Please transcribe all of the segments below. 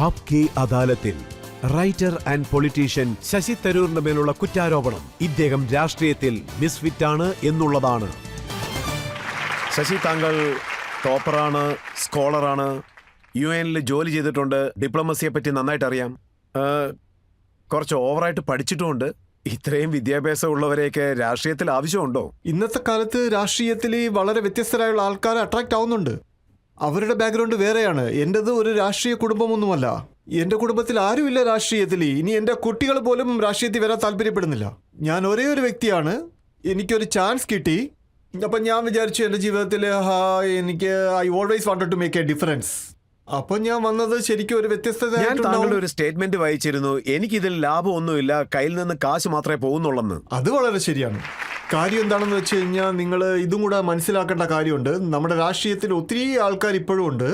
ആപ്കെ അദാലത്തിൽ writer and politician Sasi തരൂരിന്റെ മേലുള്ള കുറ്റാരോപണം ഇദ്ദേഹം രാഷ്ട്രീയത്തിൽ മിസ്ഫിറ്റാണ് എന്നുള്ളതാണ്. ശശി, താങ്കൾ ടോപ്പറാണ്, സ്കോളറാണ്, UN ജോലി ചെയ്തിട്ടുണ്ട്, ഡിപ്ലോമസിയെ പറ്റി നന്നായിട്ട് അറിയാം, കുറച്ച് ഓവറായിട്ട് പഠിച്ചിട്ടുമുണ്ട്. ഇത്രയും വിദ്യാഭ്യാസം ഉള്ളവരെയൊക്കെ രാഷ്ട്രീയത്തിൽ ആവശ്യമുണ്ടോ? ഇന്നത്തെ കാലത്ത് രാഷ്ട്രീയത്തിൽ വളരെ വ്യത്യസ്തരായുള്ള ആൾക്കാർ അട്രാക്ട് ആവുന്നുണ്ട്. അവരുടെ ബാക്ക്ഗ്രൗണ്ട് വേറെയാണ്. എൻ്റെത് ഒരു രാഷ്ട്രീയ കുടുംബമൊന്നുമല്ല. എൻ്റെ കുടുംബത്തിൽ ആരുമില്ല രാഷ്ട്രീയത്തിൽ. ഇനി എൻ്റെ കുട്ടികൾ പോലും രാഷ്ട്രീയത്തിൽ വരാൻ താല്പര്യപ്പെടുന്നില്ല. ഞാൻ ഒരേ ഒരു വ്യക്തിയാണ്. എനിക്കൊരു ചാൻസ് കിട്ടി. അപ്പം ഞാൻ വിചാരിച്ചു എൻ്റെ ജീവിതത്തിൽ എനിക്ക് I always wanted to make a difference. അപ്പൊ ഞാൻ വന്നത് ശരിക്കും ഒരു വ്യത്യസ്തത. ഞാൻ താങ്കളുടെ ഒരു സ്റ്റേറ്റ്മെന്റ് വായിച്ചിരുന്നു, എനിക്കിതിൽ ലാഭമൊന്നുമില്ല, കയ്യിൽ നിന്ന് കാശ് മാത്രമേ പോകുന്നുള്ളെന്ന്. അത് വളരെ ശരിയാണ്. കാര്യം എന്താണെന്ന് വെച്ച് കഴിഞ്ഞാൽ നിങ്ങൾ ഇതും കൂടെ മനസ്സിലാക്കേണ്ട കാര്യമുണ്ട്. നമ്മുടെ രാഷ്ട്രീയത്തിൽ ഒത്തിരി ആൾക്കാർ ഇപ്പോഴും ഉണ്ട്.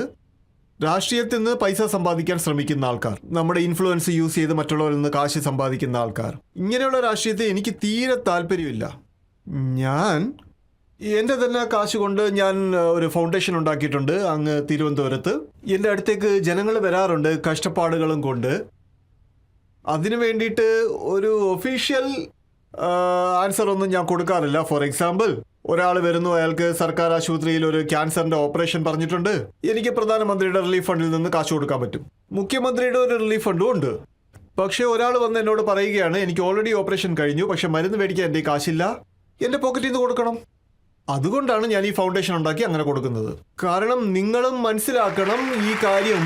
രാഷ്ട്രീയത്തിൽ നിന്ന് പൈസ സമ്പാദിക്കാൻ ശ്രമിക്കുന്ന ആൾക്കാർ, നമ്മുടെ ഇൻഫ്ലുവൻസ് യൂസ് ചെയ്ത് മറ്റുള്ളവരിൽ നിന്ന് കാശ് സമ്പാദിക്കുന്ന ആൾക്കാർ. ഇങ്ങനെയുള്ള രാഷ്ട്രീയത്തിൽ എനിക്ക് തീരെ താല്പര്യമില്ല. ഞാൻ എൻ്റെ തന്നെ കാശ് കൊണ്ട് ഞാൻ ഒരു ഫൗണ്ടേഷൻ ഉണ്ടാക്കിയിട്ടുണ്ട് അങ്ങ് തിരുവനന്തപുരത്ത്. എൻ്റെ അടുത്തേക്ക് ജനങ്ങൾ വരാറുണ്ട് കഷ്ടപ്പാടുകളും കൊണ്ട്. അതിനു വേണ്ടിയിട്ട് ഒരു ഒഫീഷ്യൽ ആൻസർ ഒന്നും ഞാൻ കൊടുക്കാറില്ല. ഫോർ എക്സാമ്പിൾ, ഒരാൾ വരുന്നു, അയാൾക്ക് സർക്കാർ ആശുപത്രിയിൽ ഒരു ക്യാൻസറിൻ്റെ ഓപ്പറേഷൻ പറഞ്ഞിട്ടുണ്ട്, എനിക്ക് പ്രധാനമന്ത്രിയുടെ റിലീഫ് ഫണ്ടിൽ നിന്ന് കാശ് കൊടുക്കാൻ പറ്റും. മുഖ്യമന്ത്രിയുടെ ഒരു റിലീഫ് ഫണ്ടും ഉണ്ട്. പക്ഷേ ഒരാൾ വന്ന് എന്നോട് പറയുകയാണ്, എനിക്ക് ഓൾറെഡി ഓപ്പറേഷൻ കഴിഞ്ഞു, പക്ഷെ മരുന്ന് മേടിക്കാൻ എൻ്റെ കാശില്ല, എൻ്റെ പോക്കറ്റിൽ നിന്ന് കൊടുക്കണം. അതുകൊണ്ടാണ് ഞാൻ ഈ ഫൗണ്ടേഷൻ ഉണ്ടാക്കി അങ്ങനെ കൊടുക്കുന്നത്. കാരണം നിങ്ങളും മനസ്സിലാക്കണം ഈ കാര്യം.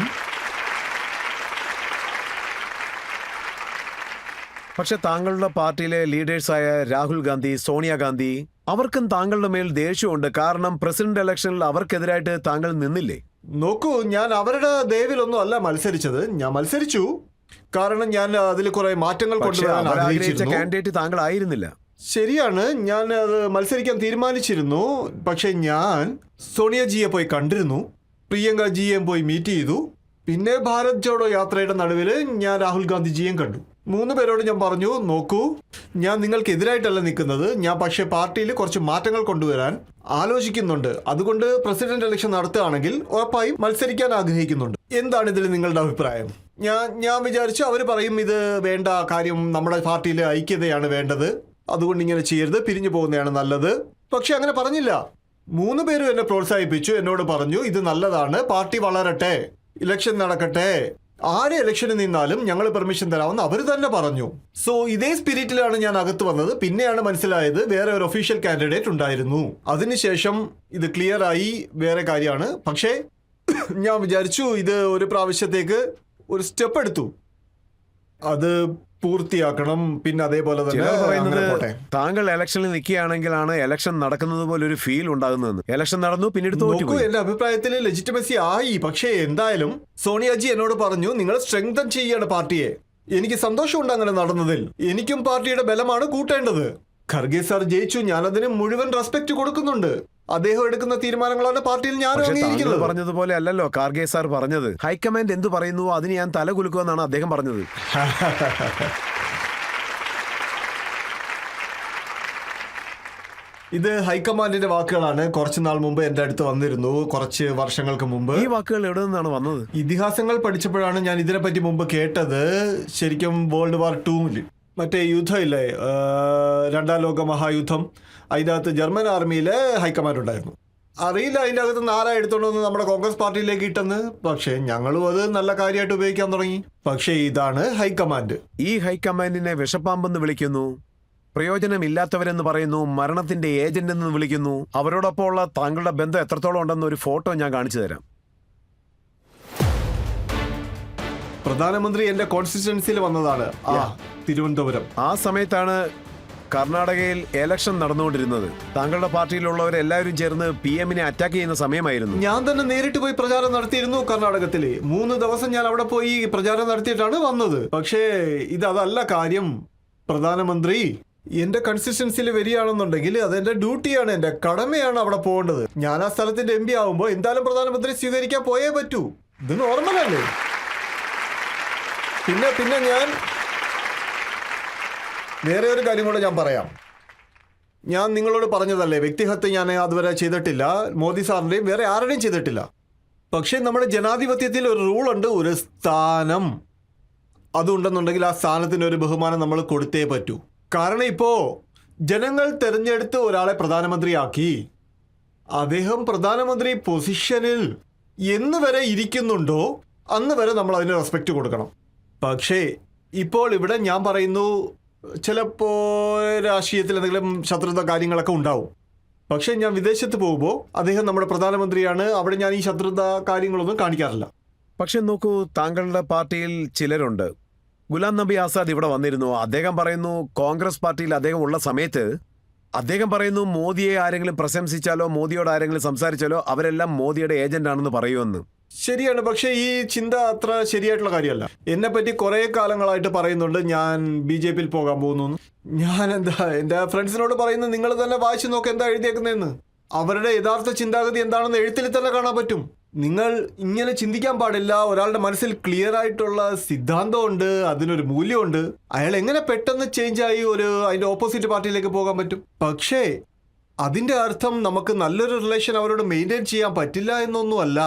പക്ഷെ താങ്കളുടെ പാർട്ടിയിലെ ലീഡേഴ്സായ രാഹുൽ ഗാന്ധി, സോണിയാഗാന്ധി, അവർക്കും താങ്കളുടെ മേൽ ദേഷ്യമുണ്ട്. കാരണം പ്രസിഡന്റ് ഇലക്ഷനിൽ അവർക്കെതിരായിട്ട് താങ്കൾ നിന്നില്ലേ? നോക്കൂ, ഞാൻ അവരുടെ ദയവിലൊന്നും അല്ല മത്സരിച്ചത്. ഞാൻ മത്സരിച്ചു കാരണം ഞാൻ അതിൽ കുറെ മാറ്റങ്ങൾ കൊണ്ടുവരാൻ ആഗ്രഹിച്ച കാൻഡിഡേറ്റ് താങ്കൾ ആയിരുന്നില്ല. ശരിയാണ്, ഞാൻ അത് മത്സരിക്കാൻ തീരുമാനിച്ചിരുന്നു. പക്ഷെ ഞാൻ സോണിയജിയെ പോയി കണ്ടിരുന്നു, പ്രിയങ്കജിയെയും പോയി മീറ്റ് ചെയ്തു. പിന്നെ ഭാരത് ജോഡോ യാത്രയുടെ നടുവിൽ ഞാൻ രാഹുൽ ഗാന്ധിജിയെയും കണ്ടു. 3 പേരോട് ഞാൻ പറഞ്ഞു, നോക്കൂ, ഞാൻ നിങ്ങൾക്കെതിരായിട്ടല്ല നിൽക്കുന്നത്, ഞാൻ പക്ഷേ പാർട്ടിയിൽ കുറച്ച് മാറ്റങ്ങൾ കൊണ്ടുവരാൻ ആലോചിക്കുന്നുണ്ട്. അതുകൊണ്ട് പ്രസിഡന്റ് ഇലക്ഷൻ നടത്തുകയാണെങ്കിൽ ഉറപ്പായും മത്സരിക്കാൻ ആഗ്രഹിക്കുന്നുണ്ട്. എന്താണ് ഇതിൽ നിങ്ങളുടെ അഭിപ്രായം? ഞാൻ വിചാരിച്ചു അവർ പറയും ഇത് വേണ്ട കാര്യം, നമ്മുടെ പാർട്ടിയിലെ ഐക്യതയാണ് വേണ്ടത്, അതുകൊണ്ട് ഇങ്ങനെ ചെയ്യരുത്, പിരിഞ്ഞു പോകുന്നതാണ് നല്ലത്. പക്ഷെ അങ്ങനെ പറഞ്ഞില്ല. 3 പേരും എന്നെ പ്രോത്സാഹിപ്പിച്ചു. എന്നോട് പറഞ്ഞു ഇത് നല്ലതാണ്, പാർട്ടി വളരട്ടെ, ഇലക്ഷൻ നടക്കട്ടെ, ആര് ഇലക്ഷന് നിന്നാലും ഞങ്ങൾ പെർമിഷൻ തരാമെന്ന് അവർ തന്നെ പറഞ്ഞു. സോ ഇതേ സ്പിരിറ്റിലാണ് ഞാൻ അകത്ത് വന്നത്. പിന്നെയാണ് മനസ്സിലായത് വേറെ ഒരു ഒഫീഷ്യൽ കാൻഡിഡേറ്റ് ഉണ്ടായിരുന്നു. അതിനുശേഷം ഇത് ക്ലിയർ ആയി, വേറെ കാര്യമാണ്. പക്ഷേ ഞാൻ വിചാരിച്ചു ഇത് ഒരു പ്രാവശ്യത്തേക്ക് ഒരു സ്റ്റെപ്പ് എടുത്തു, അത് പൂർത്തിയാക്കണം. പിന്നെ അതേപോലെ തന്നെ താങ്കൾ ഇലക്ഷനിൽ നിൽക്കുകയാണെങ്കിലാണ് ഇലക്ഷൻ നടക്കുന്നത് പോലെ ഒരു ഫീൽ ഉണ്ടാകുന്നതെന്ന്. ഇലക്ഷൻ നടന്നു, പിന്നീട് തോറ്റു. എന്റെ അഭിപ്രായത്തിൽ ലെജിറ്റിമസി ആയി. പക്ഷേ എന്തായാലും സോണിയാജി എന്നോട് പറഞ്ഞു നിങ്ങൾ സ്ട്രെങ്തൻ ചെയ്യാണ് പാർട്ടിയെ. എനിക്ക് സന്തോഷമുണ്ട് അങ്ങനെ നടന്നതിൽ. എനിക്കും പാർട്ടിയുടെ ബലമാണ് കൂട്ടേണ്ടത്. ഖർഗെ സാർ ജയിച്ചു, ഞാനതിന് മുഴുവൻ റെസ്പെക്ട് കൊടുക്കുന്നുണ്ട്. അദ്ദേഹം എടുക്കുന്ന തീരുമാനങ്ങളാണ് പാർട്ടിയിൽ ഞാൻ അംഗീകരിക്കുന്നത്. പറഞ്ഞതുപോലെ അല്ലല്ലോ ഖാർഗെ സാർ പറഞ്ഞത്. ഹൈക്കമാൻഡ് എന്ത് പറയുന്നു അതിന് ഞാൻ തല കുലുക്കുമെന്നാണ് അദ്ദേഹം പറഞ്ഞത്. ഇത് ഹൈക്കമാൻഡിന്റെ വാക്കുകളാണ്. കുറച്ചു നാൾ മുമ്പ് എന്റെ അടുത്ത് വന്നിരുന്നു, കുറച്ച് വർഷങ്ങൾക്ക് മുമ്പ്. ഈ വാക്കുകൾ എവിടെ നിന്നാണ് വന്നത്? ഇതിഹാസങ്ങൾ പഠിച്ചപ്പോഴാണ് ഞാൻ ഇതിനെപ്പറ്റി മുമ്പ് കേട്ടത്. ശരിക്കും വേൾഡ് വാർ 2 മറ്റേ യുദ്ധം ഇല്ലേ, 2ാം ലോക മഹായുദ്ധം, അതിനകത്ത് ജർമ്മൻ ആർമിയിലെ ഹൈക്കമാൻഡ് ഉണ്ടായിരുന്നു. അറിയില്ല അതിൻ്റെ അകത്ത് നാരാ എടുത്തോണ്ടെന്ന് നമ്മുടെ കോൺഗ്രസ് പാർട്ടിയിലേക്ക് ഇട്ടെന്ന്. പക്ഷേ ഞങ്ങളും അത് നല്ല കാര്യമായിട്ട് ഉപയോഗിക്കാൻ തുടങ്ങി. പക്ഷേ ഇതാണ് ഹൈക്കമാൻഡ്. ഈ ഹൈക്കമാൻഡിനെ വിഷപ്പാമ്പെന്ന് വിളിക്കുന്നു, പ്രയോജനമില്ലാത്തവരെന്ന് പറയുന്നു, മരണത്തിന്റെ ഏജന്റ് എന്ന് വിളിക്കുന്നു. അവരോടൊപ്പം ഉള്ള താങ്കളുടെ ബന്ധം എത്രത്തോളം ഉണ്ടെന്ന് ഒരു ഫോട്ടോ ഞാൻ കാണിച്ചു തരാം. പ്രധാനമന്ത്രി എന്റെ കോൺസ്റ്റിറ്റ്യുവൻസിയിൽ വന്നതാണ്, തിരുവനന്തപുരം. ആ സമയത്താണ് കർണാടകയിൽ ഇലക്ഷൻ നടന്നുകൊണ്ടിരുന്നത്. താങ്കളുടെ പാർട്ടിയിലുള്ളവരെല്ലാവരും ചേർന്ന് PM-നെ അറ്റാക്ക് ചെയ്യുന്ന സമയമായിരുന്നു. ഞാൻ തന്നെ നേരിട്ട് പോയി പ്രചാരണം നടത്തിയിരുന്നു കർണാടകത്തില്. 3 ദിവസം ഞാൻ അവിടെ പോയി പ്രചാരണം നടത്തിയിട്ടാണ് വന്നത്. പക്ഷേ അതല്ല കാര്യം. പ്രധാനമന്ത്രി എന്റെ കൺസിസ്റ്റൻസിയിൽ വരികയാണെന്നുണ്ടെങ്കിൽ അതെന്റെ ഡ്യൂട്ടിയാണ്, എന്റെ കടമയാണ് അവിടെ പോകേണ്ടത്. ഞാൻ ആ സ്ഥലത്തിന്റെ MP ആവുമ്പോൾ എന്തായാലും പ്രധാനമന്ത്രി സ്വീകരിക്കാൻ പോയേ പറ്റൂ. ഇത് നോർമലല്ലേ? പിന്നെ ഞാൻ വേറെ ഒരു കാര്യം കൂടെ ഞാൻ പറയാം. ഞാൻ നിങ്ങളോട് പറഞ്ഞതല്ലേ, വ്യക്തിഹത്യ ഞാൻ അതുവരെ ചെയ്തിട്ടില്ല, മോദി സാറിന്റെയും വേറെ ആരുടെയും ചെയ്തിട്ടില്ല. പക്ഷേ നമ്മുടെ ജനാധിപത്യത്തിൽ ഒരു റൂൾ ഉണ്ട്, ഒരു സ്ഥാനം അതുണ്ടെന്നുണ്ടെങ്കിൽ ആ സ്ഥാനത്തിന് ഒരു ബഹുമാനം നമ്മൾ കൊടുത്തേ പറ്റൂ. കാരണം ഇപ്പോ ജനങ്ങൾ തെരഞ്ഞെടുത്ത് ഒരാളെ പ്രധാനമന്ത്രിയാക്കി, അദ്ദേഹം പ്രധാനമന്ത്രി പൊസിഷനിൽ എന്ന് വരെ ഇരിക്കുന്നുണ്ടോ അന്ന് വരെ നമ്മൾ അതിന് റെസ്പെക്റ്റ് കൊടുക്കണം. പക്ഷേ ഇപ്പോൾ ഇവിടെ ഞാൻ പറയുന്നു, ചിലപ്പോൾ രാഷ്ട്രീയത്തിൽ എന്തെങ്കിലും ശത്രുത കാര്യങ്ങളൊക്കെ ഉണ്ടാവും. പക്ഷേ ഞാൻ വിദേശത്ത് പോകുമ്പോൾ അദ്ദേഹം നമ്മുടെ പ്രധാനമന്ത്രിയാണ്, അവിടെ ഞാൻ ഈ ശത്രുത കാര്യങ്ങളൊന്നും കാണിക്കാറില്ല. പക്ഷെ നോക്കൂ, താങ്കളുടെ പാർട്ടിയിൽ ചിലരുണ്ട്. ഗുലാം നബി ആസാദ് ഇവിടെ വന്നിരുന്നു. അദ്ദേഹം പറയുന്നു കോൺഗ്രസ് പാർട്ടിയിൽ അദ്ദേഹം ഉള്ള സമയത്ത് അദ്ദേഹം പറയുന്നു മോദിയെ ആരെങ്കിലും പ്രശംസിച്ചാലോ മോദിയോട് ആരെങ്കിലും സംസാരിച്ചാലോ അവരെല്ലാം മോദിയുടെ ഏജന്റ് ആണെന്ന് പറയുമെന്ന്. ശരിയാണ്, പക്ഷേ ഈ ചിന്ത അത്ര ശരിയായിട്ടുള്ള കാര്യമല്ല. എന്നെ പറ്റി കുറേ കാലങ്ങളായിട്ട് പറയുന്നുണ്ട് ഞാൻ BJP പോകാൻ പോകുന്നു. ഞാൻ എൻ്റെ ഫ്രണ്ട്സിനോട് പറയുന്നത് നിങ്ങൾ തന്നെ വായിച്ചു നോക്ക് എന്താ എഴുതിയേക്കുന്നതെന്ന്. അവരുടെ യഥാർത്ഥ ചിന്താഗതി എന്താണെന്ന് എഴുത്തിൽ തന്നെ കാണാൻ പറ്റും. നിങ്ങൾ ഇങ്ങനെ ചിന്തിക്കാൻ പാടില്ല. ഒരാളുടെ മനസ്സിൽ ക്ലിയർ ആയിട്ടുള്ള സിദ്ധാന്തമുണ്ട്, അതിനൊരു മൂല്യമുണ്ട്. അയാൾ എങ്ങനെ പെട്ടെന്ന് ചേഞ്ച് ആയി അതിന്റെ ഓപ്പോസിറ്റ് പാർട്ടിയിലേക്ക് പോകാൻ പറ്റും? പക്ഷേ അതിന്റെ അർത്ഥം നമുക്ക് നല്ലൊരു റിലേഷൻ അവരോട് മെയിൻറ്റെയിൻ ചെയ്യാൻ പറ്റില്ല എന്നൊന്നുമല്ല.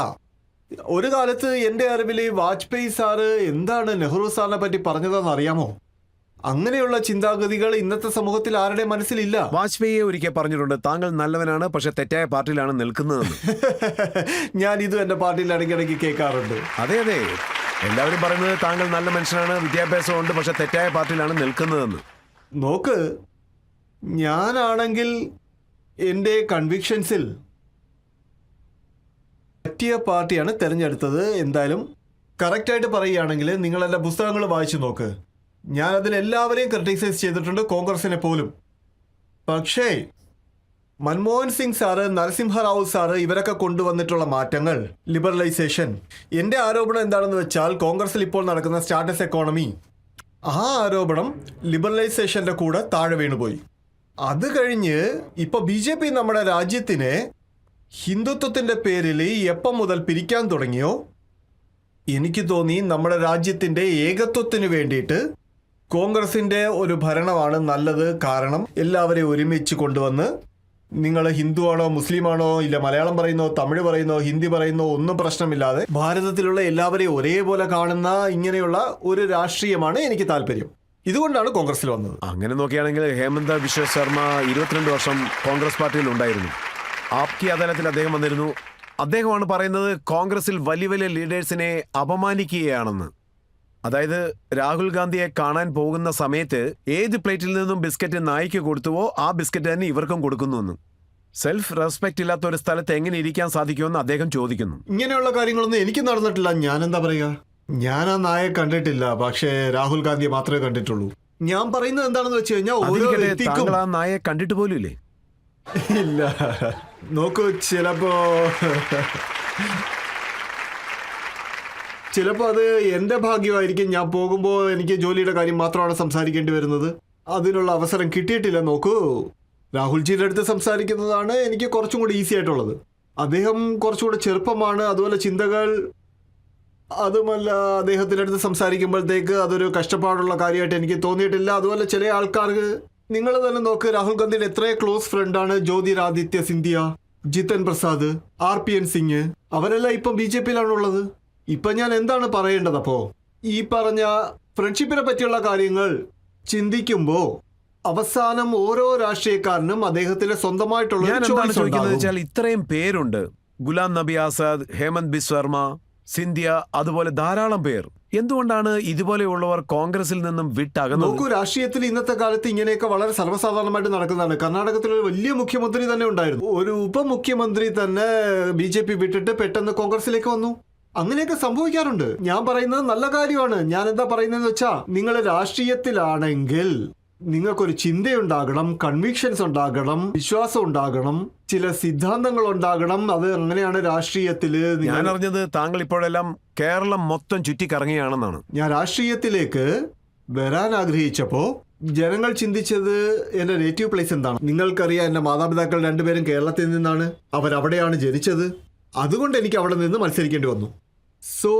ഒരു കാലത്ത് എൻ്റെ അറിവിൽ വാജ്പേയി സാറ് എന്താണ് നെഹ്റു സാറിനെ പറ്റി പറഞ്ഞതെന്ന് അറിയാമോ? അങ്ങനെയുള്ള ചിന്താഗതികൾ ഇന്നത്തെ സമൂഹത്തിൽ ആരുടെ മനസ്സിലില്ല. വാജ്പേയിയെ ഒരിക്കൽ പറഞ്ഞിട്ടുണ്ട്, താങ്കൾ നല്ലവനാണ് പക്ഷെ തെറ്റായ പാർട്ടിയിലാണ് നിൽക്കുന്നതെന്ന്. ഞാൻ ഇതും എൻ്റെ പാർട്ടിയിൽ ഇടയ്ക്കിടയ്ക്ക് കേൾക്കാറുണ്ട്. അതെ അതെ, എല്ലാവരും പറയുന്നത് താങ്കൾ നല്ല മനുഷ്യനാണ്, വിദ്യാഭ്യാസമുണ്ട്, പക്ഷെ തെറ്റായ പാർട്ടിയിലാണ് നിൽക്കുന്നതെന്ന്. നോക്ക്, ഞാനാണെങ്കിൽ എൻ്റെ കൺവിക്ഷൻസിൽ പറ്റിയ പാർട്ടിയാണ് തിരഞ്ഞെടുത്തത്. എന്തായാലും കറക്റ്റായിട്ട് പറയുകയാണെങ്കിൽ നിങ്ങൾ എൻ്റെ പുസ്തകങ്ങൾ വായിച്ചു നോക്ക്. ഞാൻ അതിലെല്ലാവരെയും ക്രിട്ടിസൈസ് ചെയ്തിട്ടുണ്ട്, കോൺഗ്രസിനെ പോലും. പക്ഷേ മൻമോഹൻ സിംഗ് സാറ്, നരസിംഹറാവു സാറ് ഇവരൊക്കെ കൊണ്ടുവന്നിട്ടുള്ള മാറ്റങ്ങൾ, ലിബറലൈസേഷൻ, എൻ്റെ ആരോപണം എന്താണെന്ന് വെച്ചാൽ കോൺഗ്രസിൽ ഇപ്പോൾ നടക്കുന്ന സ്റ്റാറ്റസ് എക്കോണമി, ആ ആരോപണം ലിബറലൈസേഷൻ്റെ കൂടെ താഴെ വീണുപോയി. അത് കഴിഞ്ഞ് ഇപ്പോൾ BJP നമ്മുടെ രാജ്യത്തിനെ ഹിന്ദുത്വത്തിൻ്റെ പേരിൽ എപ്പം മുതൽ പിരിക്കാൻ തുടങ്ങിയോ, എനിക്ക് തോന്നി നമ്മുടെ രാജ്യത്തിൻ്റെ ഏകത്വത്തിന് വേണ്ടിയിട്ട് കോൺഗ്രസിൻ്റെ ഒരു ഭരണമാണ് നല്ലത്. കാരണം എല്ലാവരെയും ഒരുമിച്ച് കൊണ്ടുവന്ന് നിങ്ങൾ ഹിന്ദുവാണോ മുസ്ലിമാണോ ഇല്ല മലയാളം പറയുന്നോ തമിഴ് പറയുന്നോ ഹിന്ദി പറയുന്നോ ഒന്നും പ്രശ്നമില്ലാതെ ഭാരതത്തിലുള്ള എല്ലാവരെയും ഒരേപോലെ കാണുന്ന ഇങ്ങനെയുള്ള ഒരു രാഷ്ട്രീയമാണ് എനിക്ക് താല്പര്യം. ഇതുകൊണ്ടാണ് കോൺഗ്രസിൽ വന്നത്. അങ്ങനെ നോക്കുകയാണെങ്കിൽ ഹേമന്ത ബിശ്വ ശർമ്മ 22 വർഷം കോൺഗ്രസ് പാർട്ടിയിൽ ഉണ്ടായിരുന്നു. ആപ്കി അദാലത്തിൽ അദ്ദേഹം വന്നിരുന്നു. അദ്ദേഹമാണ് പറയുന്നത് കോൺഗ്രസിൽ വലിയ വലിയ ലീഡേഴ്സിനെ അപമാനിക്കുകയാണെന്ന്. അതായത് രാഹുൽ ഗാന്ധിയെ കാണാൻ പോകുന്ന സമയത്ത് ഏത് പ്ലേറ്റിൽ നിന്നും ബിസ്ക്കറ്റ് നായിക്ക് കൊടുത്തുവോ ആ ബിസ്ക്കറ്റ് തന്നെ ഇവർക്കും കൊടുക്കുന്നുവെന്ന്. സെൽഫ് റെസ്പെക്ട് ഇല്ലാത്ത ഒരു സ്ഥലത്ത് എങ്ങനെ ഇരിക്കാൻ സാധിക്കുമെന്ന് അദ്ദേഹം ചോദിക്കുന്നു. ഇങ്ങനെയുള്ള കാര്യങ്ങളൊന്നും എനിക്ക് നടന്നിട്ടില്ല. ഞാൻ എന്താ പറയുക, ഞാൻ ആ നായെ കണ്ടിട്ടില്ല. പക്ഷേ രാഹുൽ ഗാന്ധിയെ മാത്രമേ കണ്ടിട്ടുള്ളൂ. ഞാൻ പറയുന്നത് എന്താണെന്ന് വെച്ച് കഴിഞ്ഞാൽ താങ്കൾ ആ നായെ കണ്ടിട്ട് പോലും ഇല്ലേ? ഇല്ല. നോക്കൂ, ചിലപ്പോൾ അത് എൻ്റെ ഭാഗ്യമായിരിക്കും. ഞാൻ പോകുമ്പോൾ എനിക്ക് ജോലിയുടെ കാര്യം മാത്രമാണ് സംസാരിക്കേണ്ടി വരുന്നത്. അതിനുള്ള അവസരം കിട്ടിയിട്ടില്ല. നോക്കൂ, രാഹുൽജിയുടെ അടുത്ത് സംസാരിക്കുന്നതാണ് എനിക്ക് കുറച്ചും കൂടി ഈസി ആയിട്ടുള്ളത്. അദ്ദേഹം കുറച്ചുകൂടെ ചെറുപ്പമാണ്, അതുപോലെ ചിന്തകൾ, അതുമല്ല അദ്ദേഹത്തിൻ്റെ അടുത്ത് സംസാരിക്കുമ്പോഴത്തേക്ക് അതൊരു കഷ്ടപ്പാടുള്ള കാര്യമായിട്ട് എനിക്ക് തോന്നിയിട്ടില്ല. അതുപോലെ ചില ആൾക്കാർക്ക് നിങ്ങൾ തന്നെ നോക്ക്, രാഹുൽ ഗാന്ധിയുടെ എത്ര ക്ലോസ് ഫ്രണ്ടാണ് ജ്യോതിരാദിത്യ സിന്ധ്യ, ജിതൻ പ്രസാദ്, RPN സിംഗ്, അവരെല്ലാം ഇപ്പം BJPയിലാണുള്ളത്. ഇപ്പം ഞാൻ എന്താണ് പറയേണ്ടത്? അപ്പോൾ ഈ പറഞ്ഞ ഫ്രണ്ട്ഷിപ്പിനെ പറ്റിയുള്ള കാര്യങ്ങൾ ചിന്തിക്കുമ്പോൾ അവസാനം ഓരോ രാഷ്ട്രീയക്കാരനും അദ്ദേഹത്തിന്റെ സ്വന്തമായിട്ടുള്ള ഇത്രയും പേരുണ്ട്. ഗുലാം നബി ആസാദ്, ഹേമന്ത് ബിശ്വ ശർമ്മ, സിന്ധ്യ, അതുപോലെ ധാരാളം പേർ. എന്തുകൊണ്ടാണ് ഇതുപോലെയുള്ളവർ കോൺഗ്രസിൽ നിന്നും വിട്ടകന്നത്? നോക്കൂ, രാഷ്ട്രീയത്തിൽ ഇന്നത്തെ കാലത്ത് ഇങ്ങനെയൊക്കെ വളരെ സർവ്വസാധാരണമായിട്ട് നടക്കുന്നതാണ്. കർണാടകത്തിൽ ഒരു വലിയ മുഖ്യമന്ത്രി തന്നെ ഉണ്ടായിരുന്നു. ഒരു ഉപമുഖ്യമന്ത്രി തന്നെ BJP വിട്ടിട്ട് പെട്ടെന്ന് കോൺഗ്രസിലേക്ക് വന്നു. അങ്ങനെയൊക്കെ സംഭവിക്കാറുണ്ട്. ഞാൻ പറയുന്നത് നല്ല കാര്യമാണ്. ഞാൻ എന്താ പറയുന്നതെന്ന് വെച്ചാൽ, നിങ്ങൾ രാഷ്ട്രീയത്തിലാണെങ്കിൽ നിങ്ങൾക്കൊരു ചിന്തയുണ്ടാകണം, കൺവിക്ഷൻസ് ഉണ്ടാകണം, വിശ്വാസം ഉണ്ടാകണം, ചില സിദ്ധാന്തങ്ങൾ ഉണ്ടാകണം. അത് അങ്ങനെയാണ് രാഷ്ട്രീയത്തില്. ഞാൻ അറിഞ്ഞത് താങ്കൾ ഇപ്പോഴെല്ലാം കേരളം മൊത്തം ചുറ്റിക്കറങ്ങിയാണെന്നാണ്. ഞാൻ രാഷ്ട്രീയത്തിലേക്ക് വരാൻ ആഗ്രഹിച്ചപ്പോ ജനങ്ങൾ ചിന്തിച്ചത് എന്റെ നേറ്റീവ് പ്ലേസ് എന്താണ്. നിങ്ങൾക്കറിയാം, എന്റെ മാതാപിതാക്കൾ രണ്ടുപേരും കേരളത്തിൽ നിന്നാണ്. അവരവിടെയാണ് ജനിച്ചത്. അതുകൊണ്ട് എനിക്ക് അവിടെ നിന്ന് മത്സരിക്കേണ്ടി വന്നു. സോ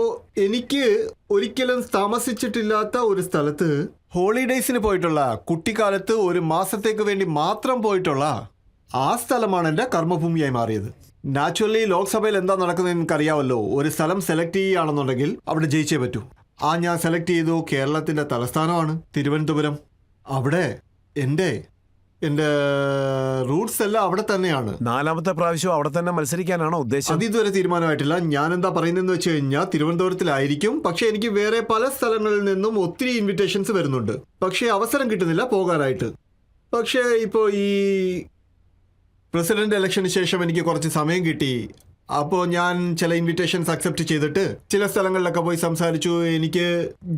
എനിക്ക് ഒരിക്കലും താമസിച്ചിട്ടില്ലാത്ത ഒരു സ്ഥലത്ത് ഹോളിഡേയ്സിന് പോയിട്ടുള്ള, കുട്ടിക്കാലത്ത് ഒരു മാസത്തേക്ക് വേണ്ടി മാത്രം പോയിട്ടുള്ള ആ സ്ഥലമാണ് എൻ്റെ കർമ്മഭൂമിയായി മാറിയത്. നാച്ചുറലി ലോക്സഭയിൽ എന്താ നടക്കുന്നത് എനിക്കറിയാമല്ലോ. ഒരു സ്ഥലം സെലക്ട് ചെയ്യുകയാണെന്നുണ്ടെങ്കിൽ അവിടെ ജയിച്ചേ പറ്റൂ. ഞാൻ സെലക്ട് ചെയ്തു. കേരളത്തിൻ്റെ തലസ്ഥാനമാണ് തിരുവനന്തപുരം. അവിടെ എൻ്റെ റൂട്ട്സ് എല്ലാം അവിടെ തന്നെയാണ്. 4ാമത്തെ പ്രാവശ്യം അവിടെ തന്നെ മത്സരിക്കാനാണോ ഉദ്ദേശം? അത് ഇതുവരെ തീരുമാനമായിട്ടില്ല. ഞാൻ എന്താ പറയുന്നതെന്ന് വെച്ച് കഴിഞ്ഞാൽ തിരുവനന്തപുരത്തിലായിരിക്കും. പക്ഷെ എനിക്ക് വേറെ പല സ്ഥലങ്ങളിൽ നിന്നും ഒത്തിരി ഇൻവിറ്റേഷൻസ് വരുന്നുണ്ട്. പക്ഷേ അവസരം കിട്ടുന്നില്ല പോകാനായിട്ട്. പക്ഷേ ഇപ്പോൾ ഈ പ്രസിഡന്റ് ഇലക്ഷന് ശേഷം എനിക്ക് കുറച്ച് സമയം കിട്ടി. അപ്പോൾ ഞാൻ ചില ഇൻവിറ്റേഷൻസ് അക്സെപ്റ്റ് ചെയ്തിട്ട് ചില സ്ഥലങ്ങളിലൊക്കെ പോയി സംസാരിച്ചു. എനിക്ക്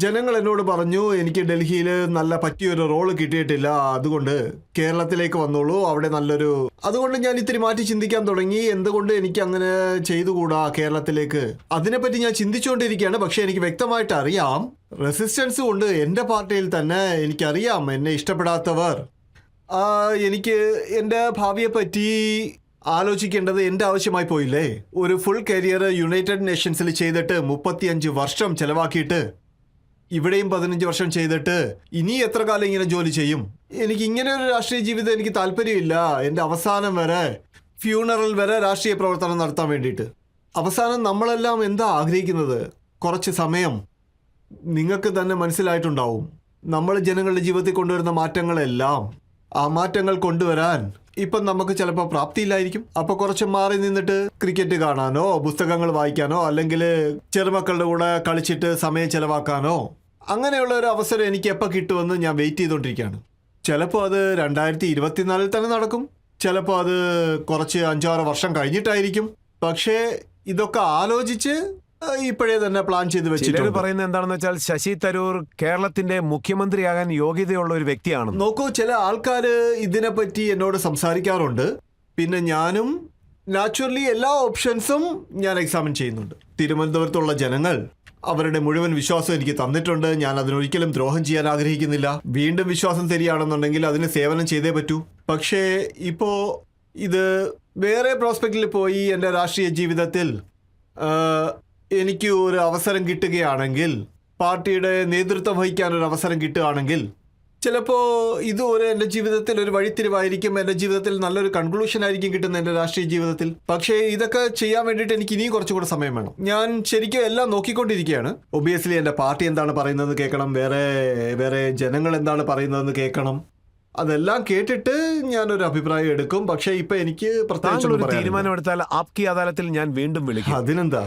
ജനങ്ങൾ എന്നോട് പറഞ്ഞു എനിക്ക് ഡൽഹിയിൽ നല്ല പറ്റിയൊരു റോള് കിട്ടിയിട്ടില്ല, അതുകൊണ്ട് കേരളത്തിലേക്ക് വന്നോളൂ, അവിടെ നല്ലൊരു. അതുകൊണ്ട് ഞാൻ ഇത്തിരി മാറ്റി ചിന്തിക്കാൻ തുടങ്ങി. എന്തുകൊണ്ട് എനിക്ക് അങ്ങനെ ചെയ്തുകൂടാ കേരളത്തിലേക്ക്? അതിനെപ്പറ്റി ഞാൻ ചിന്തിച്ചുകൊണ്ടിരിക്കുകയാണ്. പക്ഷേ എനിക്ക് വ്യക്തമായിട്ട് അറിയാം റെസിസ്റ്റൻസ് കൊണ്ട് എൻ്റെ പാർട്ടിയിൽ തന്നെ എനിക്കറിയാം എന്നെ ഇഷ്ടപ്പെടാത്തവർ. എനിക്ക് എൻ്റെ ഭാവിയെപ്പറ്റി ആലോചിക്കേണ്ടത് എൻ്റെ ആവശ്യമായി പോയില്ലേ? ഒരു ഫുൾ കരിയർ യുണൈറ്റഡ് നേഷൻസിൽ ചെയ്തിട്ട് 35 വർഷം ചെലവാക്കിയിട്ട് ഇവിടെയും 15 വർഷം ചെയ്തിട്ട് ഇനി എത്ര കാലം ഇങ്ങനെ ജോലി ചെയ്യും? എനിക്ക് ഇങ്ങനെ ഒരു രാഷ്ട്രീയ ജീവിതം എനിക്ക് താല്പര്യമില്ല. എൻ്റെ അവസാനം വരെ, ഫ്യൂണറൽ വരെ രാഷ്ട്രീയ പ്രവർത്തനം നടത്താൻ വേണ്ടിയിട്ട്. അവസാനം നമ്മളെല്ലാം എന്താ ആഗ്രഹിക്കുന്നത്? കുറച്ച് സമയം. നിങ്ങൾക്ക് തന്നെ മനസ്സിലായിട്ടുണ്ടാവും നമ്മൾ ജനങ്ങളുടെ ജീവിതത്തിൽ കൊണ്ടുവരുന്ന മാറ്റങ്ങളെല്ലാം, ആ മാറ്റങ്ങൾ കൊണ്ടുവരാൻ ഇപ്പം നമുക്ക് ചിലപ്പോൾ പ്രാപ്തിയില്ലായിരിക്കും. അപ്പോൾ കുറച്ച് മാറി നിന്നിട്ട് ക്രിക്കറ്റ് കാണാനോ പുസ്തകങ്ങൾ വായിക്കാനോ അല്ലെങ്കിൽ ചെറുമക്കളുടെ കൂടെ കളിച്ചിട്ട് സമയം ചെലവാക്കാനോ അങ്ങനെയുള്ള ഒരു അവസരം എനിക്ക് എപ്പോൾ കിട്ടുമെന്ന് ഞാൻ വെയിറ്റ് ചെയ്തുകൊണ്ടിരിക്കുകയാണ്. ചിലപ്പോൾ അത് 2024 തന്നെ നടക്കും, ചിലപ്പോൾ അത് കുറച്ച് 5-6 വർഷം കഴിഞ്ഞിട്ടായിരിക്കും. പക്ഷേ ഇതൊക്കെ ആലോചിച്ച് ഇപ്പോഴേ തന്നെ പ്ലാൻ ചെയ്ത് വെച്ചിട്ടുണ്ട്. പറയുന്നത് എന്താണെന്ന് വെച്ചാൽ ശശി തരൂർ കേരളത്തിന്റെ മുഖ്യമന്ത്രിയാകാൻ യോഗ്യതയുള്ള ഒരു വ്യക്തിയാണ്. നോക്കൂ, ചില ആൾക്കാർ ഇതിനെപ്പറ്റി എന്നോട് സംസാരിക്കാറുണ്ട്. പിന്നെ ഞാനും നാച്ചുറലി എല്ലാ ഓപ്ഷൻസും ഞാൻ എക്സാമിൻ ചെയ്യുന്നുണ്ട്. തിരുവനന്തപുരത്തുള്ള ജനങ്ങൾ അവരുടെ മുഴുവൻ വിശ്വാസം എനിക്ക് തന്നിട്ടുണ്ട്. ഞാൻ അതിനൊരിക്കലും ദ്രോഹം ചെയ്യാൻ ആഗ്രഹിക്കുന്നില്ല. വീണ്ടും വിശ്വാസം തരികയാണെന്നുണ്ടെങ്കിൽ അതിന് സേവനം ചെയ്തേ പറ്റൂ. പക്ഷേ ഇപ്പോൾ ഇത് വേറെ പ്രോസ്പെക്റ്റിൽ പോയി എൻ്റെ രാഷ്ട്രീയ ജീവിതത്തിൽ എനിക്ക് ഒരു അവസരം കിട്ടുകയാണെങ്കിൽ, പാർട്ടിയുടെ നേതൃത്വം വഹിക്കാൻ ഒരു അവസരം കിട്ടുകയാണെങ്കിൽ, ചിലപ്പോൾ ഇത് എൻ്റെ ജീവിതത്തിൽ ഒരു വഴിത്തിരിവായിരിക്കും. എൻ്റെ ജീവിതത്തിൽ നല്ലൊരു കൺക്ലൂഷൻ ആയിരിക്കും കിട്ടുന്നത് എൻ്റെ രാഷ്ട്രീയ ജീവിതത്തിൽ. പക്ഷേ ഇതൊക്കെ ചെയ്യാൻ വേണ്ടിയിട്ട് എനിക്ക് ഇനിയും കുറച്ചുകൂടെ സമയം വേണം. ഞാൻ ശരിക്കും എല്ലാം നോക്കിക്കൊണ്ടിരിക്കുകയാണ്. ഒബിയസ്ലി എൻ്റെ പാർട്ടി എന്താണ് പറയുന്നതെന്ന് കേൾക്കണം, വേറെ ജനങ്ങൾ എന്താണ് പറയുന്നതെന്ന് കേൾക്കണം. അതെല്ലാം കേട്ടിട്ട് ഞാനൊരു അഭിപ്രായം എടുക്കും. പക്ഷേ ഇപ്പൊ എനിക്ക് പ്രത്യേകിച്ച് തീരുമാനമെടുത്താൽ ആപ്കി അദാലത്തിൽ ഞാൻ വീണ്ടും വിളിക്കും. അതിനെന്താ?